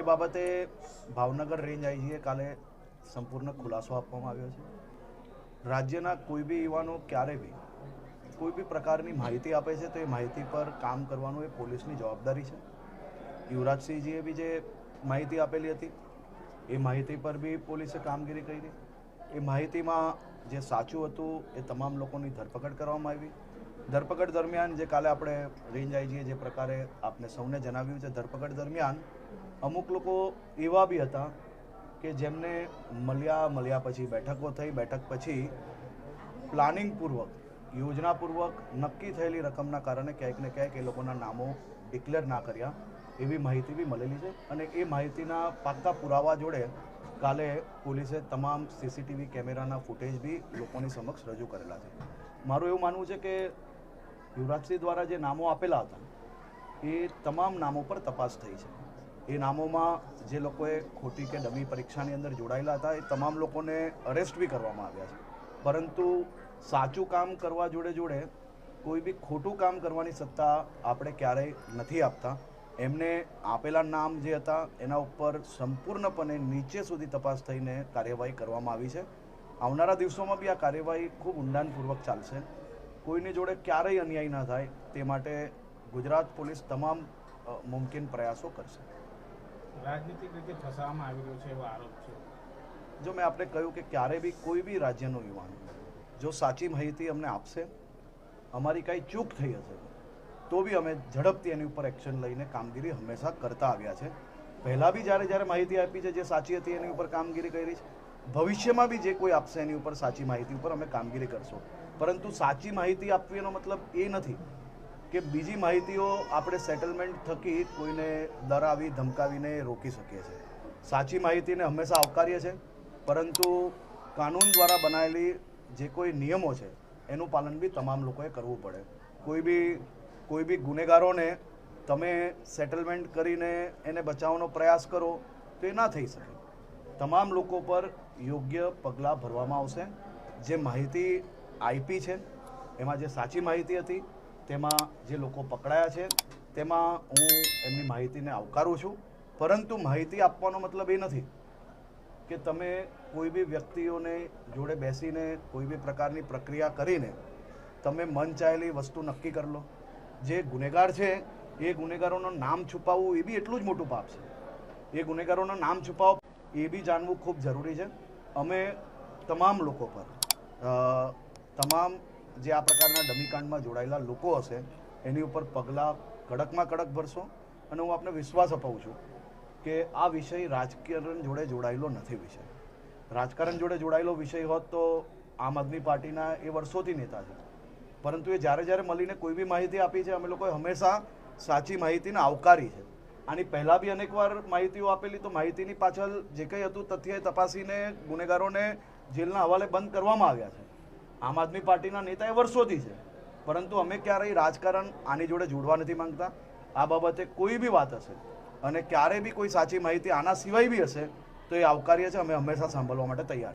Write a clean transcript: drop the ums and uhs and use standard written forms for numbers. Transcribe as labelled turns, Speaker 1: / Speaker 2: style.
Speaker 1: એ બાબતે Bhavnagar range IGA કાલે સંપૂર્ણ ખુલાસો આપવામાં આવ્યો છે. રાજ્યના કોઈ બી યુવાનો ક્યારે બી કોઈ બી પ્રકારની માહિતી આપે છે તો એ માહિતી પર કામ કરવાનું એ પોલીસની જવાબદારી છે. યુવરાજસિંહજીએ બી જે માહિતી આપેલી હતી એ માહિતી પર બી પોલીસે કામગીરી કરી. એ માહિતીમાં જે સાચું હતું એ તમામ લોકોની ધરપકડ કરવામાં આવી. ધરપકડ દરમિયાન જે કાલે આપણે રેન્જ આઈજીએ જે પ્રકારે આપને સૌને જણાવ્યું છે, ધરપકડ દરમિયાન અમુક લોકો એવા બી હતા કે જેમને મળ્યા પછી બેઠકો થઈ, બેઠક પછી પ્લાનિંગપૂર્વક, યોજનાપૂર્વક નક્કી થયેલી રકમના કારણે ક્યાંક ને ક્યાંક એ લોકોના નામો ડિક્લેર ના કર્યા એવી માહિતી બી મળેલી છે. અને એ માહિતીના પાક્કા પુરાવા જોડે કાલે પોલીસે તમામ સીસીટીવી કેમેરાના ફૂટેજ બી લોકોની સમક્ષ રજૂ કરેલા છે. મારું એવું માનવું છે કે યુવરાજસિંહ દ્વારા જે નામો આપેલા હતા એ તમામ નામો પર તપાસ થઈ છે. એ નામોમાં જે લોકોએ ખોટી કે ડમી પરીક્ષાની અંદર જોડાયેલા હતા એ તમામ લોકોને અરેસ્ટ બી કરવામાં આવ્યા છે. પરંતુ સાચું કામ કરવા જોડે જોડે કોઈ બી ખોટું કામ કરવાની સત્તા આપણે ક્યારેય નથી આપતા. એમને આપેલા નામ જે હતા એના ઉપર સંપૂર્ણપણે નીચે સુધી તપાસ થઈને કાર્યવાહી કરવામાં આવી છે. આવનારા દિવસોમાં બી આ કાર્યવાહી ખૂબ ઊંડાણપૂર્વક ચાલશે. કોઈની જોડે ક્યારેય અન્યાય ના થાય તે માટે ગુજરાત પોલીસ તમામ મુમકિન પ્રયાસો કરશે.
Speaker 2: રાજનીતિક રીતે ફસાવવામાં આવી રહ્યો છે એવો આરોપ છે.
Speaker 1: જો મેં આપણે કહ્યું કે ક્યારે બી કોઈ બી રાજ્યનો યુવાન જો સાચી માહિતી અમને આપશે, અમારી કાંઈ ચૂક થઈ હશે તો બી અમે ઝડપથી એની ઉપર એક્શન લઈને કામગીરી હંમેશા કરતા આવ્યા છે. પહેલાં બી જ્યારે માહિતી આપી છે જે સાચી હતી એની ઉપર કામગીરી કરી છે. ભવિષ્યમાં બી જે કોઈ આપશે એની ઉપર સાચી માહિતી ઉપર અમે કામગીરી કરશું. પરંતુ સાચી માહિતી આપવી એનો મતલબ એ નથી કે બીજી માહિતીઓ આપણે સેટલમેન્ટ થકી કોઈને ડરાવી ધમકાવીને રોકી શકીએ છીએ. સાચી માહિતીને હંમેશા આવકારીએ છીએ, પરંતુ કાનૂન દ્વારા બનાવેલી જે કોઈ નિયમો છે એનું પાલન બી તમામ લોકોએ કરવું પડે. કોઈ બી ગુનેગારોને તમે સેટલમેન્ટ કરીને એને બચાવવાનો પ્રયાસ કરો તો એ ના થઈ શકે. તમામ લોકો પર યોગ્ય પગલાં ભરવામાં આવશે. જે માહિતી આપી છે એમાં જે સાચી માહિતી હતી તેમાં જે લોકો પકડાયા છે તેમાં હું એમની માહિતીને આવકારું છું. પરંતુ માહિતી આપવાનો મતલબ એ નથી કે તમે કોઈ બી વ્યક્તિઓને જોડે બેસીને કોઈ બી પ્રકારની પ્રક્રિયા કરીને તમે મન ચાહેલી વસ્તુ નક્કી કરી લો. જે ગુનેગાર છે એ ગુનેગારોનું નામ છુપાવવું એ બી એટલું જ મોટું પાપ છે. એ ગુનેગારોનું નામ છુપાવો એ બી જાણવું ખૂબ જરૂરી છે. અમે તમામ લોકો પર તમામ જે આ પ્રકારના ડમીકાંડમાં જોડાયેલા લોકો હશે એની ઉપર પગલાં કડકમાં કડક ભરશો. અને હું આપને વિશ્વાસ અપાવું છું કે આ વિષય રાજકારણ જોડે જોડાયેલો નથી. વિષય રાજકારણ જોડે જોડાયેલો વિષય હોત તો આમ આદમી પાર્ટીના એ વર્ષોથી નેતા છે. પરંતુ એ જ્યારે મળીને કોઈ બી માહિતી આપી છે અમે લોકોએ હંમેશા સાચી માહિતીને આવકારી છે. આની પહેલાં બી અનેકવાર માહિતીઓ આપેલી તો માહિતીની પાછળ જે કંઈ હતું તથ્ય તપાસીને ગુનેગારોને જેલના હવાલે બંધ કરવામાં આવ્યા છે. આમ આદમી પાર્ટીના નેતા એ વર્ષોથી છે. પરંતુ અમે ક્યારેય રાજકારણ આની જોડે જોડવા નથી માંગતા. આ બાબતે કોઈ બી વાત હશે અને ક્યારે બી કોઈ સાચી માહિતી આના સિવાય બી હશે તો એ આવકાર્ય છે. અમે હંમેશા સાંભળવા માટે તૈયાર.